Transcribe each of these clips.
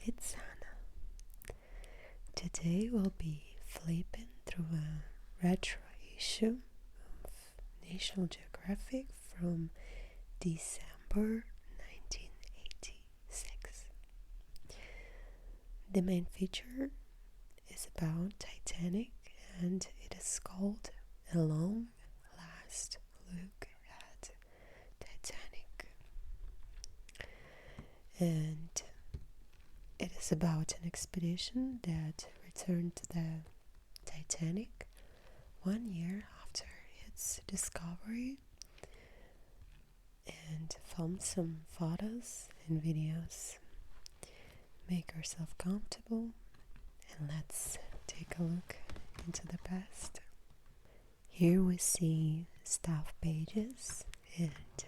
it's Anna. Today we'll be flipping through a retro issue of National Geographic from December 1986. The main feature is about Titanic, and it is called A Long Last Look at Titanic. And it is about an expedition that returned to the Titanic 1 year after its discovery and filmed some photos and videos. Make yourself comfortable and let's take a look into the past. Here we see staff pages and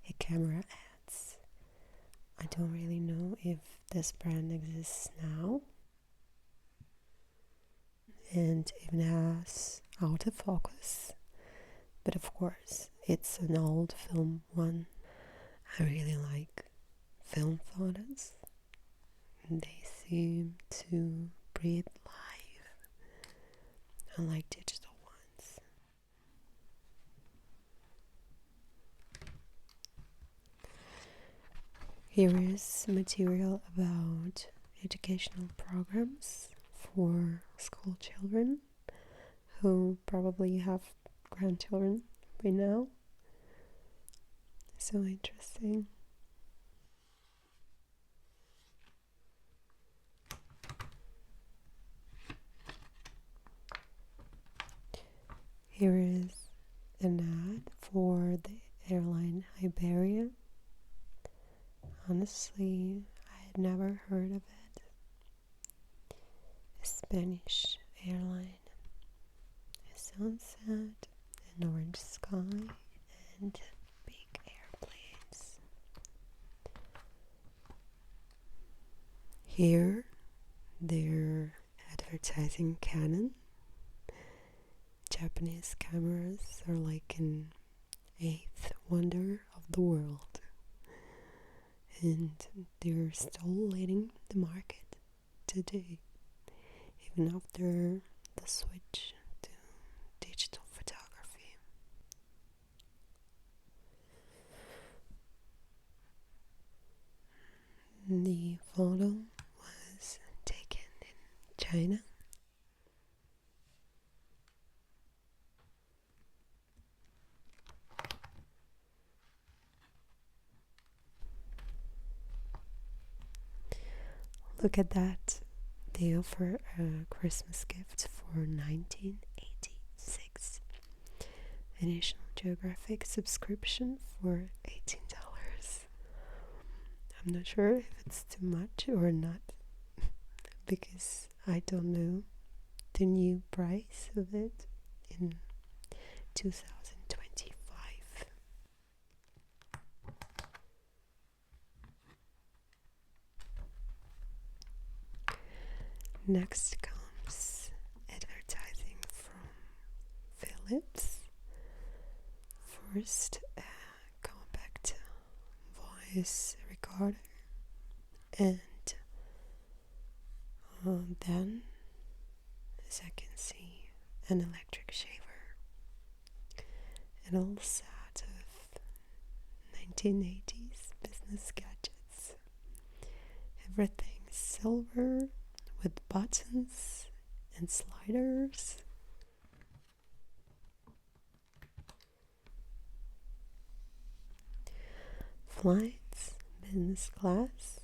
a camera ads. I don't really know if this brand exists now, and even has autofocus, but of course it's an old film one. I really like film photos. They seem to breathe life, unlike digital ones. Here is material about educational programs for school children who probably have grandchildren by now. So interesting. Here is an ad for the airline Iberia. Honestly, I had never heard of it. A Spanish airline. A sunset, an orange sky, and big airplanes. Here, they're advertising Canon. Japanese cameras are like an eighth wonder of the world, and they're still leading the market today, even after the switch to digital photography. The photo was taken in China. Look at that. They offer a Christmas gift for 1986. A National Geographic subscription for $18. I'm not sure if it's too much or not, because I don't know the new price of it in 2025. Next comes advertising from Philips. First, a compact voice recorder, and then, as I can see, an electric shaver. An old set of 1980s business gadgets. Everything silver with buttons and sliders. Flights, business class,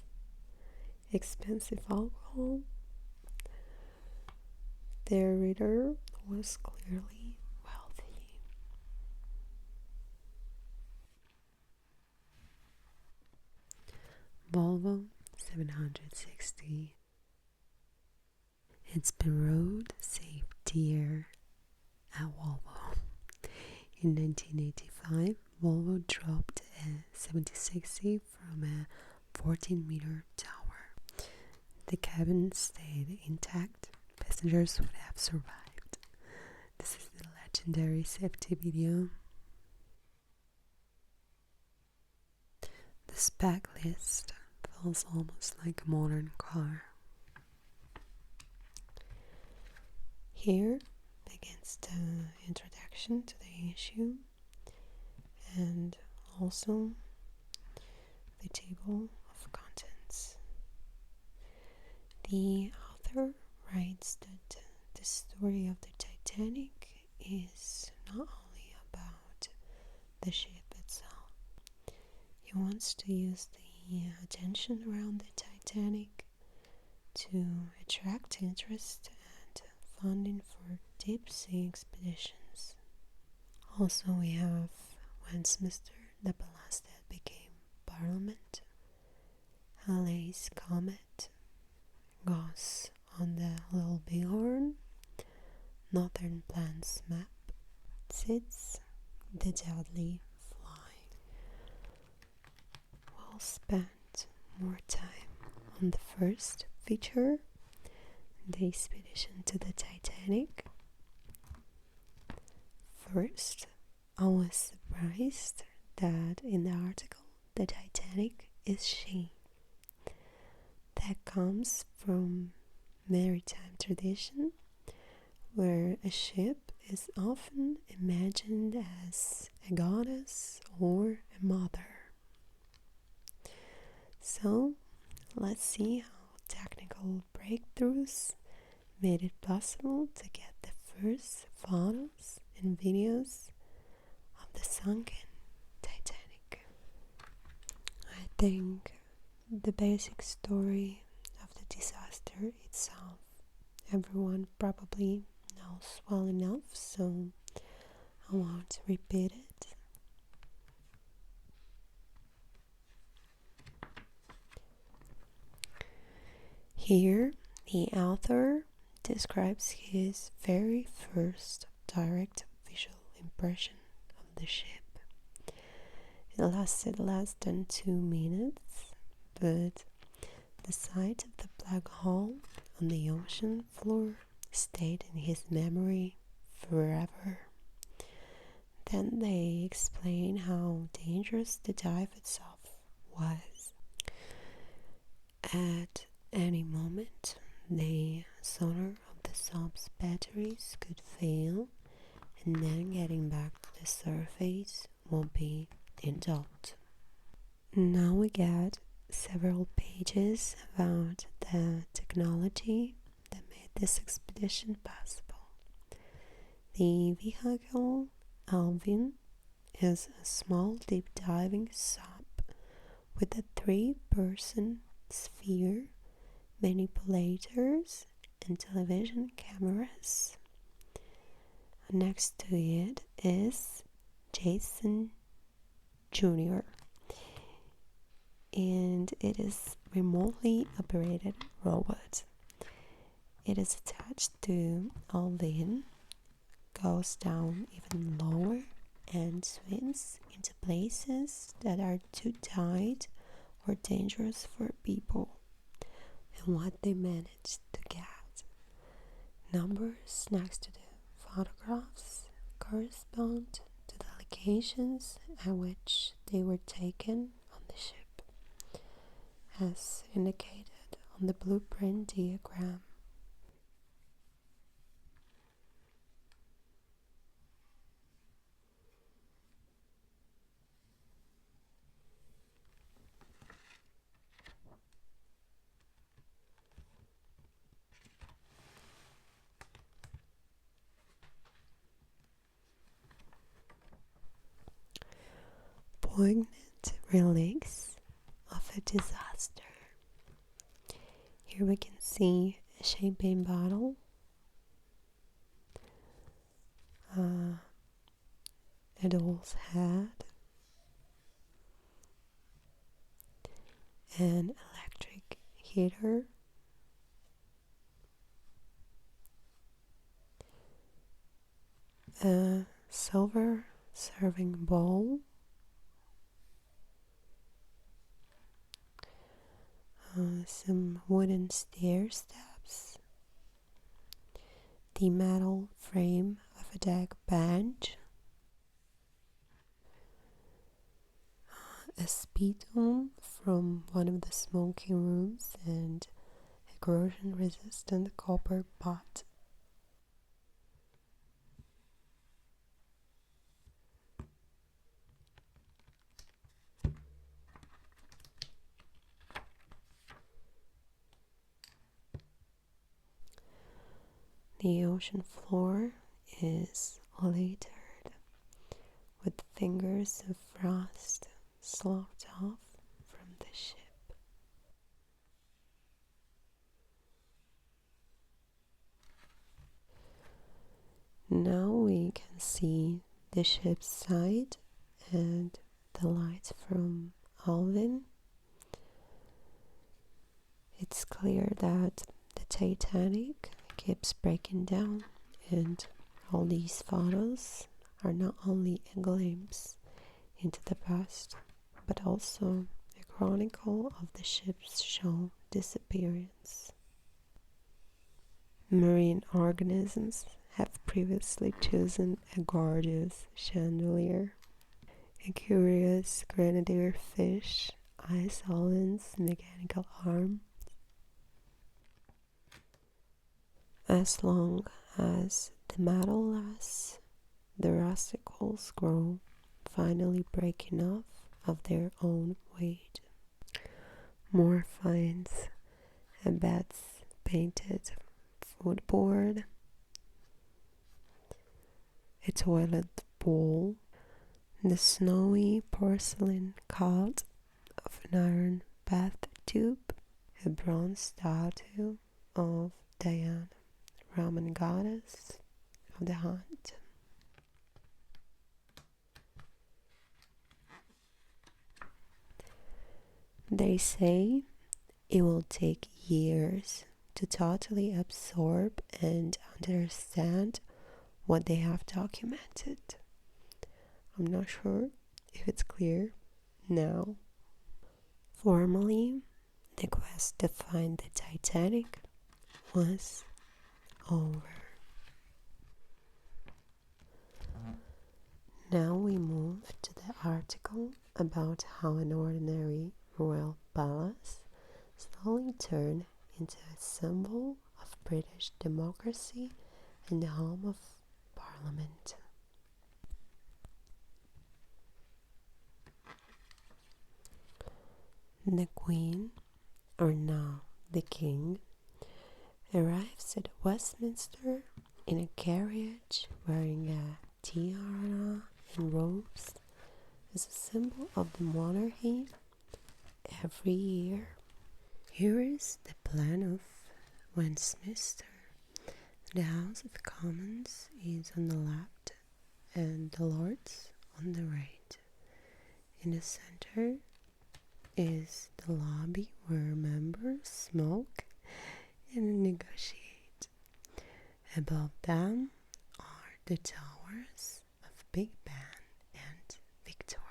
expensive alcohol. Their reader was clearly wealthy. Volvo 760. It's been road safety year at Volvo. In 1985, Volvo dropped a 760 from a 14-meter tower. The cabin stayed intact. Passengers would have survived. This is the legendary safety video. The spec list feels almost like a modern car. Here begins the introduction to the issue and also the table of contents. The author writes that the story of the Titanic is not only about the ship itself. He wants to use the attention around the Titanic to attract interest and funding for deep sea expeditions. Also, we have Westminster, the palace that became Parliament, Halley's Comet, goes on the Little Bighorn, Northern Plans map, sits the deadly fly. We'll spend more time on the first feature, the expedition to the Titanic. First, I was surprised that in the article, the Titanic is she. That comes from maritime tradition, where a ship is often imagined as a goddess or a mother. So, let's see how technical breakthroughs made it possible to get the first photos and videos of the sunken Titanic. I think the basic story of the disaster itself everyone probably knows well enough, so I won't repeat it. Here, the author describes his very first direct visual impression of the ship. It lasted less than 2 minutes, but the sight of the black hole on the ocean floor stayed in his memory forever. Then they explain how dangerous the dive itself was. At any moment, the sonar of the sub's batteries could fail, and then getting back to the surface won't be in doubt. Now we get several pages about the technology that made this expedition possible. The vehicle Alvin is a small deep diving sub with a 3-person sphere, manipulators, and television cameras. Next to it is Jason Jr. and it is remotely operated robot. It is attached to Alvin, goes down even lower, and swims into places that are too tight or dangerous for people. And what they managed to get. Numbers next to the photographs correspond to the locations at which they were taken on the ship, as indicated on the blueprint diagram. Poignant relics of a disaster. Here we can see a champagne bottle, a doll's head, an electric heater, a silver serving bowl, some wooden stair steps, the metal frame of a deck bench, a speedome from one of the smoking rooms, and a corrosion-resistant copper pot. The ocean floor is littered with fingers of frost sloughed off from the ship. Now we can see the ship's side and the lights from Alvin. It's clear that the Titanic keeps breaking down, and all these photos are not only a glimpse into the past, but also a chronicle of the ship's shown disappearance. Marine organisms have previously chosen a gorgeous chandelier. A curious grenadier fish, Ice Holland's mechanical arm. As long as the metal lasts, the rusticles grow, finally breaking off of their own weight. More finds, a bat's painted footboard, a toilet bowl, the snowy porcelain cot of an iron bath tube, a bronze statue of Diana, Roman goddess of the hunt. They say it will take years to totally absorb and understand what they have documented. I'm not sure if it's clear now. Formally, the quest to find the Titanic was over. Now we move to the article about how an ordinary royal palace slowly turned into a symbol of British democracy and the home of Parliament. The Queen, or now the King, arrives at Westminster in a carriage wearing a tiara and robes as a symbol of the monarchy every year. Here is the plan of Westminster. The House of Commons is on the left and the Lords on the right. In the center is the lobby where members smoke and negotiate. Above them are the towers of Big Ben and Victoria.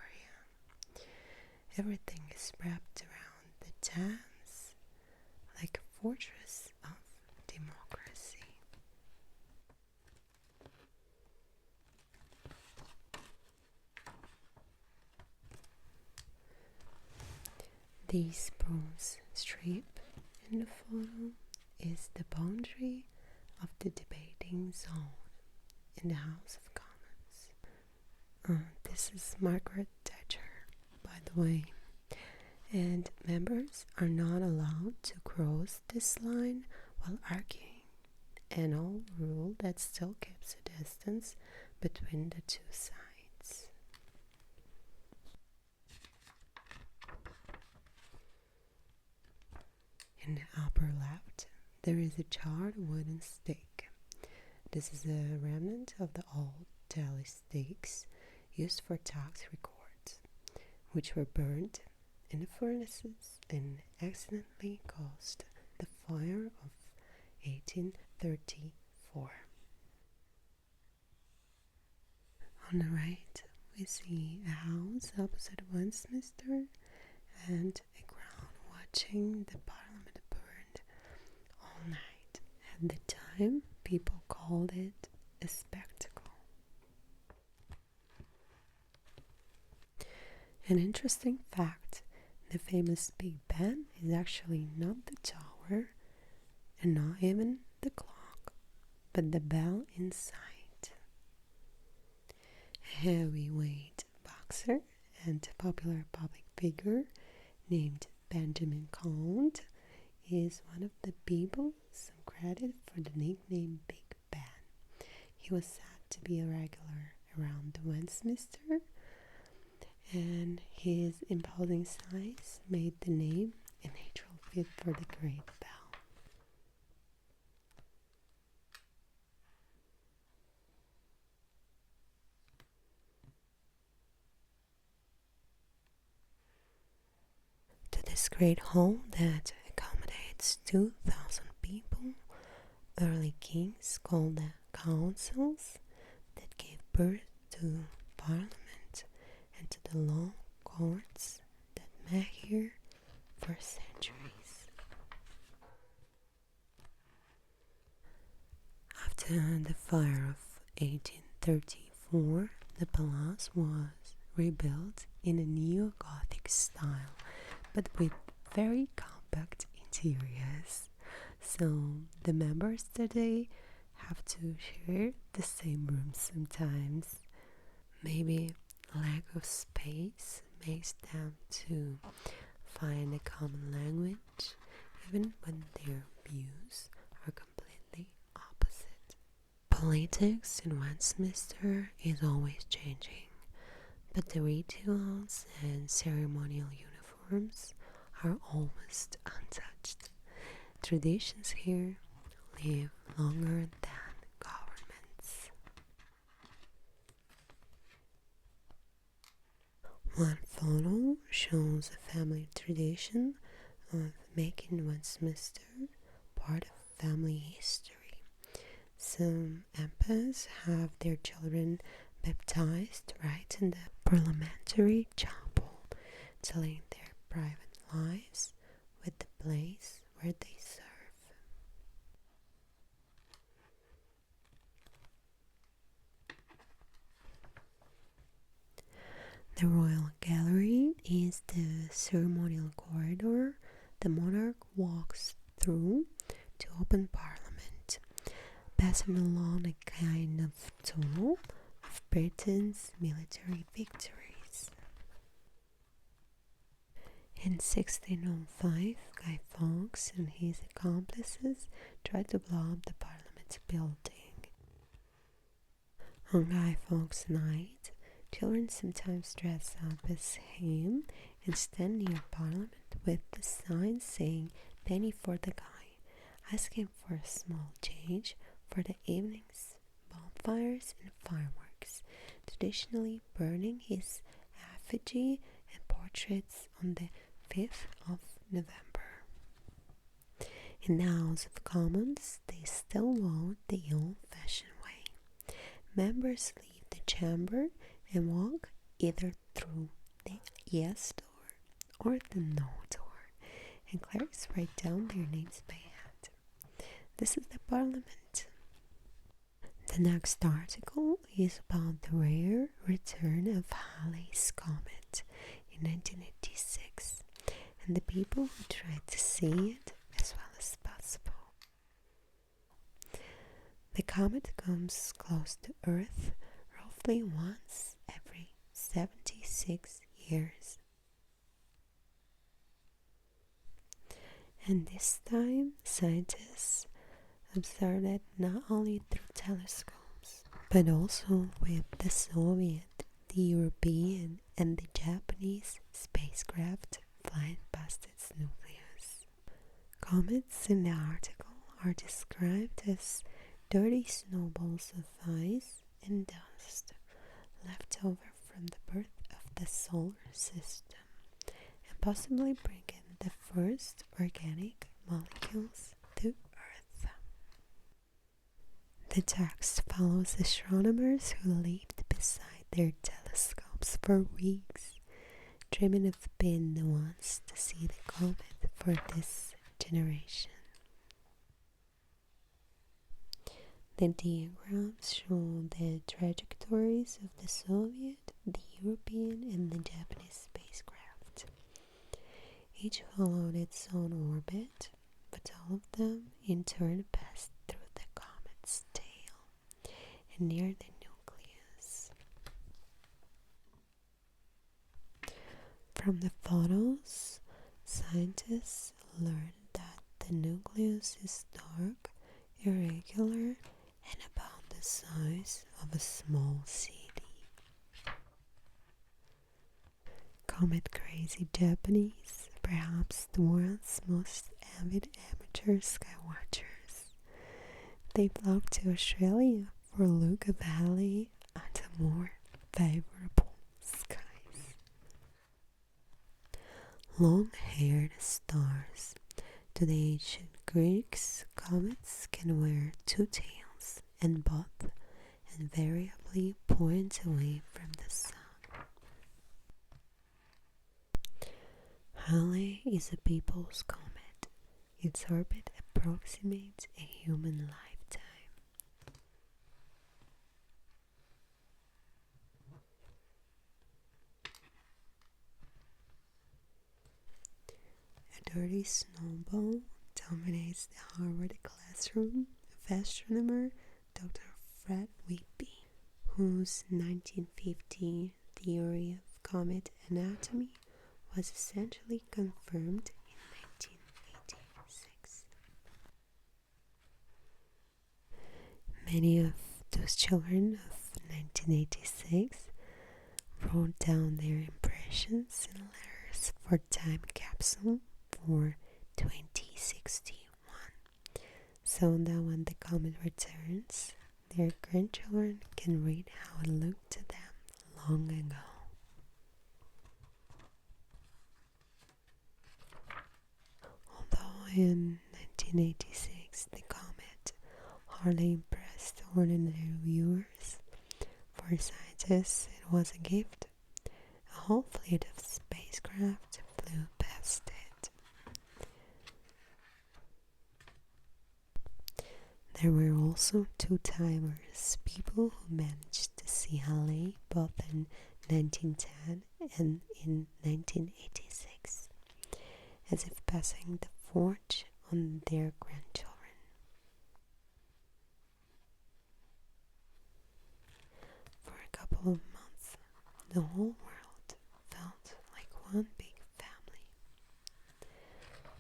Everything is wrapped around the Thames like a fortress of democracy. This bronze strip in the photo is the boundary of the debating zone in the House of Commons. This is Margaret Thatcher, by the way, and members are not allowed to cross this line while arguing, an old rule that still keeps a distance between the two sides. In the upper left, there is a charred wooden stake. This is a remnant of the old tally stakes used for tax records, which were burned in the furnaces and accidentally caused the fire of 1834. On the right, we see a house opposite Westminster and a crowd watching the Parliament burn all night. At the time, people called it a spectacle. An interesting fact, the famous Big Ben is actually not the tower and not even the clock, but the bell inside. A heavyweight boxer and popular public figure named Benjamin Count is one of the people some credit for the nickname Big Ben. He was said to be a regular around Westminster, and his imposing size made the name a natural fit for the Great Bell. To this great hall that accommodates 2,000 people, early kings called the councils that gave birth to Parliament and to the long courts that met here for centuries. After the fire of 1834, the palace was rebuilt in a neo-Gothic style, but with very compact interiors. So the members today have to share the same room sometimes. Maybe lack of space makes them to find a common language, even when their views are completely opposite. Politics in Westminster is always changing, but the rituals and ceremonial uniforms are almost untouched. Traditions here live longer than governments. One photo shows a family tradition of making Westminster part of family history. Some MPs have their children baptized right in the parliamentary chapel, telling their private lives with the place where they serve. The Royal Gallery is the ceremonial corridor the monarch walks through to open Parliament, passing along a kind of tunnel of Britain's military victories. In 1605, Guy Fawkes and his accomplices tried to blow up the Parliament building. On Guy Fawkes' night, children sometimes dress up as him and stand near Parliament with the sign saying "penny for the guy," asking for a small change for the evening's bonfires and fireworks, traditionally burning his effigy and portraits on the 5th of November. In the House of Commons, they still vote the old-fashioned way. Members leave the chamber and walk either through the yes door or the no door, and clerks write down their names by hand. This is the Parliament. The next article is about the rare return of Halley's Comet in 1986 and the people who tried to see it as well as possible. The comet comes close to Earth roughly once every 76 years. And this time, scientists observed it not only through telescopes, but also with the Soviet, the European, and the Japanese spacecraft flying past its nucleus. Comets in the article are described as dirty snowballs of ice and dust left over from the birth of the solar system, and possibly bringing the first organic molecules to Earth. The text follows astronomers who lived beside their telescopes for weeks, dreaming of being the ones to see the comet for this generation. The diagrams show the trajectories of the Soviet, the European, and the Japanese spacecraft. Each followed its own orbit, but all of them in turn passed through the comet's tail and near the nucleus. From the photos, scientists learned that the nucleus is dark, irregular, and about the size of a small city. Comet crazy Japanese, perhaps the world's most avid amateur skywatchers. They flock to Australia for a look of Halley under more favorable skies. Long-haired stars. To the ancient Greeks, comets can wear two tails and both invariably point away from the sun. Halley is a people's comet. Its orbit approximates a human lifetime. A dirty snowball dominates the Harvard classroom of astronomer Dr. Fred Whitby, whose 1950 theory of comet anatomy was essentially confirmed in 1986. Many of those children of 1986 wrote down their impressions in letters for Time Capsule for 2061, so that when the comet returns, their grandchildren can read how it looked to them long ago. Although in 1986 the comet hardly impressed ordinary viewers, for scientists it was a gift. A whole fleet of spacecraft flew past it. There were also two-timers, people who managed to see Halley both in 1910 and in 1986, as if passing the torch on their grandchildren. For a couple of months, the whole world felt like one big family.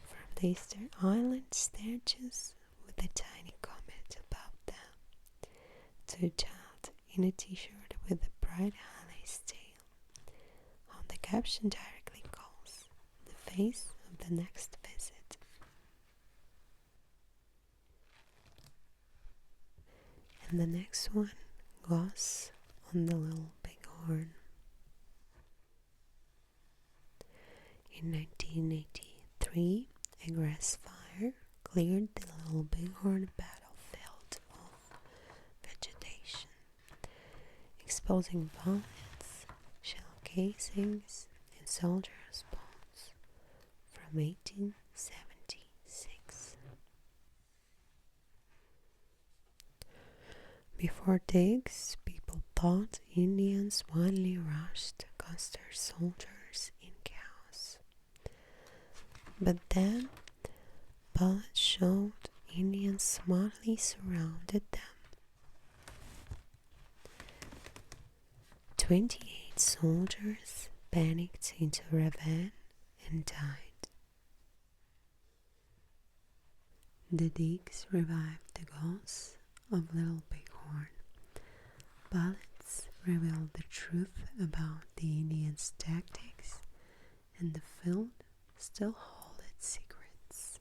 From the Easter Island statues with a tiny comet above them, to a child in a t-shirt with a bright Halley's tail. On the caption directly calls the face of the next visit. And the next one goes on the little Bighorn. In 1983, a grass fire cleared the little Bighorn battlefield of vegetation, exposing bullets, shell casings, and soldiers' bones from 1876. Before digs, people thought Indians wildly rushed Custer soldiers in cows. But then, bullets showed Indians smartly surrounded them. 28 soldiers panicked into a ravine and died. The digs revived the ghosts of Little Bighorn. Bullets revealed the truth about the Indians' tactics, and the field still held its secrets.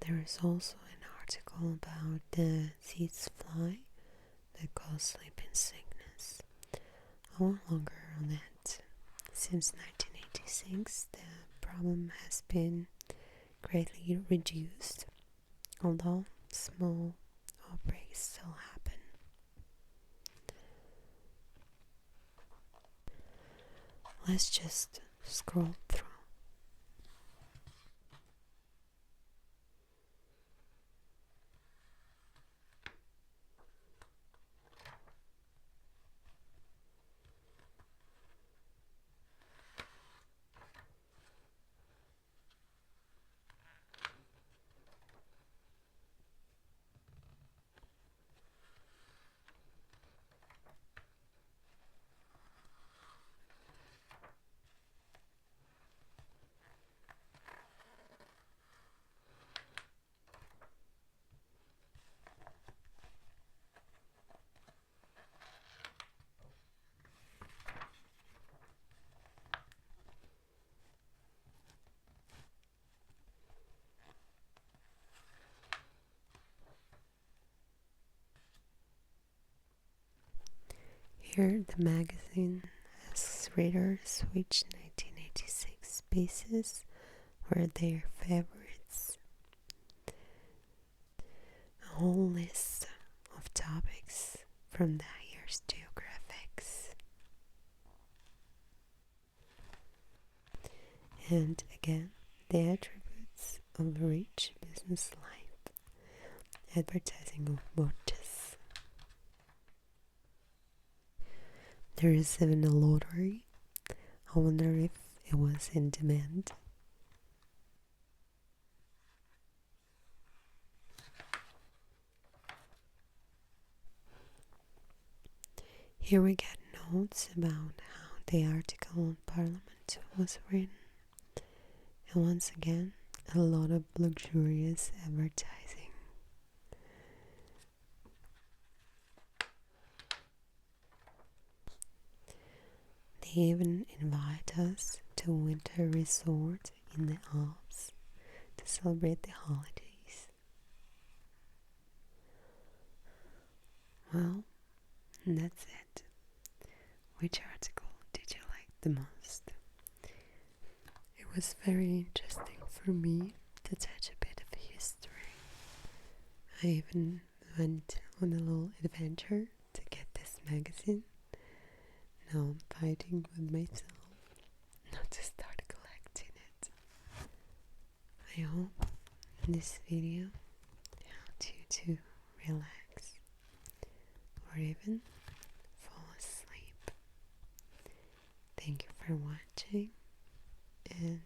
There is also an article about the seeds fly that cause sleeping sickness. I won't longer on that. Since 1986, the problem has been greatly reduced, although small outbreaks still happen. Let's just scroll through Here, the magazine asks readers which 1986 species were their favorites. A whole list of topics from that year's Geographics. And again, the attributes of a rich business life. Advertising of watches. There is even a lottery. I wonder if it was in demand. Here we get notes about how the article on Parliament was written. And once again, a lot of luxurious advertising. They even invite us to a winter resort in the Alps to celebrate the holidays. Well, that's it. Which article did you like the most? It was very interesting for me to touch a bit of history. I even went on a little adventure to get this magazine. Now I'm fighting with myself not to start collecting it. I hope this video helped you to relax or even fall asleep. Thank you for watching, and